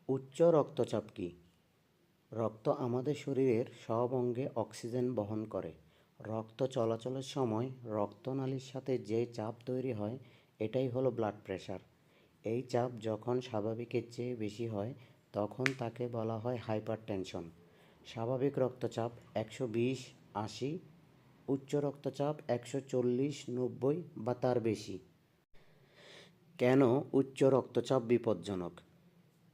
উচ্চ রক্তচাপ কি? রক্ত আমাদের শরীরের সব অঙ্গে অক্সিজেন বহন করে। রক্ত চলাচলের সময় রক্তনালীর সাথে যে চাপ তৈরি হয় এটাই হলো ব্লাড প্রেশার। এই চাপ যখন স্বাভাবিকের চেয়ে বেশি হয় তখন তাকে বলা হয় হাইপারটেনশন। স্বাভাবিক রক্তচাপ 120/80, উচ্চ রক্তচাপ 140/90 বা তার বেশি। কেন উচ্চ রক্তচাপ বিপজ্জনক?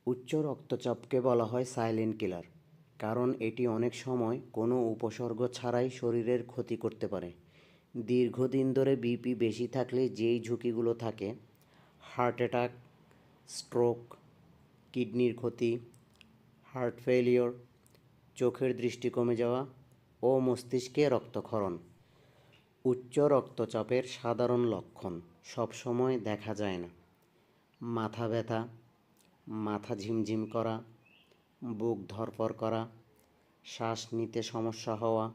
উচ্চ রক্তচাপকে বলা হয় সাইলেন্ট কিলার, কারণ এটি অনেক সময় কোনো উপসর্গ ছাড়াই শরীরের ক্ষতি করতে পারে। দীর্ঘদিন ধরে বিপি বেশি থাকলে যেই ঝুঁকিগুলো থাকে: হার্ট অ্যাটাক, স্ট্রোক, কিডনির ক্ষতি, হার্ট ফেলিওর, চোখের দৃষ্টি কমে যাওয়া ও মস্তিষ্কে রক্তক্ষরণ। উচ্চ রক্তচাপের সাধারণ লক্ষণ সবসময় দেখা যায় না: মাথা ব্যথা, মাথা ঝিমঝিম করা, বুক ধড়ফড় করা, শ্বাস নিতে সমস্যা হওয়া,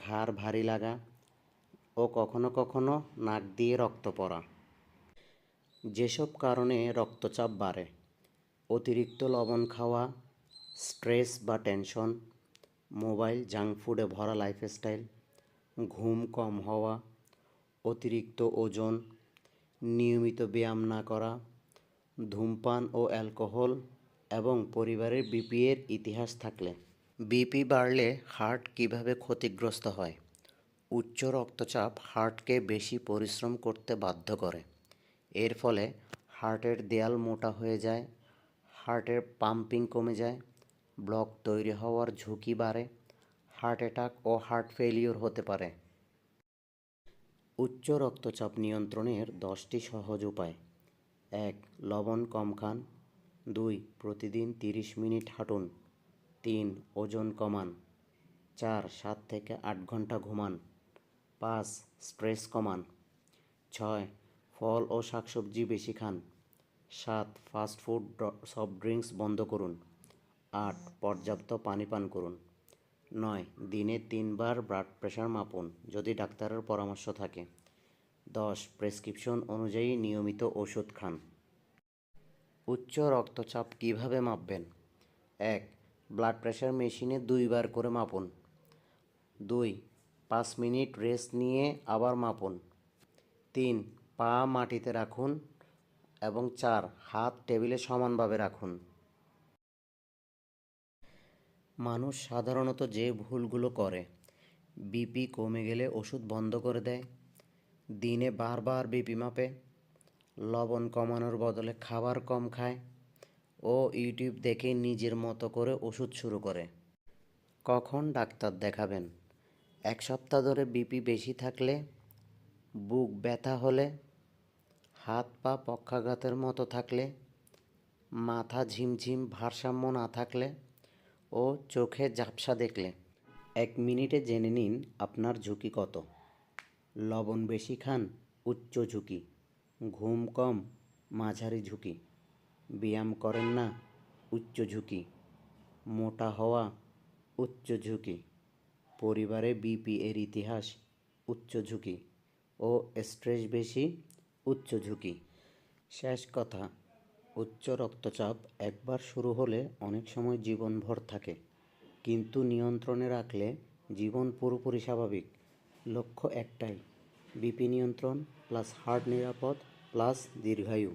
ঘাড় ভারী লাগা ও কখনো কখনো নাক দিয়ে রক্ত পড়া। যেসব কারণে রক্তচাপ বাড়ে: অতিরিক্ত লবণ খাওয়া, স্ট্রেস বা টেনশন, মোবাইল, জাঙ্ক ফুডে ভরা লাইফস্টাইল, ঘুম কম হওয়া, অতিরিক্ত ওজন, নিয়মিত ব্যায়াম না করা, ধূমপান ও অ্যালকোহল এবং পরিবারের বিপিএর ইতিহাস থাকলে। বিপি বাড়লে হার্ট কিভাবে ক্ষতিগ্রস্ত হয়? উচ্চ রক্তচাপ হার্টকে বেশি পরিশ্রম করতে বাধ্য করে। এর ফলে হার্টের দেয়াল মোটা হয়ে যায়, হার্টের পাম্পিং কমে যায়, ব্লক তৈরি হওয়ার ঝুঁকি বাড়ে, হার্ট অ্যাটাক ও হার্ট ফেলিওর হতে পারে। উচ্চ রক্তচাপ নিয়ন্ত্রণের 10টি সহজ উপায়: 1. লবণ কম খান। 2. প্রতিদিন 30 মিনিট হাঁটুন। 3. ওজন কমান। 4. 7 থেকে 8 ঘন্টা ঘুমান। 5. স্ট্রেস কমান। 6. ফল ও শাকসবজি বেশি খান। 7. ফাস্ট ফুড, সফট ড্রিঙ্কস বন্ধ করুন। 8. পর্যাপ্ত পানি পান করুন। 9. দিনে 3 বার ব্লাড প্রেশার মাপুন যদি ডাক্তারের পরামর্শ থাকে। 10. প্রেসক্রিপশন অনুযায়ী নিয়মিত ওষুধ খান। উচ্চ রক্তচাপ কিভাবে মাপবেন? 1. ব্লাড প্রেশার মেশিনে 2 বার করে মাপুন। 2. 5 মিনিট রেস্ট নিয়ে আবার মাপুন। 3. পা মাটিতে রাখুন এবং 4. হাত টেবিলে সমানভাবে রাখুন। মানুষ সাধারণত যে ভুলগুলো করে: বিপি কমে গেলে ওষুধ বন্ধ করে দেয়, দিনে বারবার বিপি মাপে, লবণ কমানোর বদলে খাবার কম খায় ও ইউটিউব দেখে নিজের মতো করে ওষুধ শুরু করে। কখন ডাক্তার দেখাবেন? 1 সপ্তাহ ধরে বিপি বেশি থাকলে, বুক ব্যথা হলে, হাত পা পক্ষাঘাতের মতো থাকলে, মাথা ঝিমঝিম ভারসাম্য না থাকলে ও চোখে ঝাপসা দেখলে। 1 মিনিটে জেনে নিন আপনার ঝুঁকি কত। লবণ বেশি খান, উচ্চ ঝুঁকি। ঘুম কম, মাঝারি ঝুঁকি। ব্যায়াম করেন না, উচ্চ ঝুঁকি। মোটা হওয়া, উচ্চ ঝুঁকি। পরিবারে বিপি এর ইতিহাস, উচ্চ ঝুঁকি। ও স্ট্রেস বেশি, উচ্চ ঝুঁকি। শেষ কথা: উচ্চ রক্তচাপ একবার শুরু হলে অনেক সময় জীবনভর থাকে, কিন্তু নিয়ন্ত্রণে রাখলে জীবন পুরোপুরি স্বাভাবিক। লক্ষ্য একটাই: বিপি নিয়ন্ত্রণ প্লাস হার্ট নিরাপদ প্লাস দীর্ঘায়ু।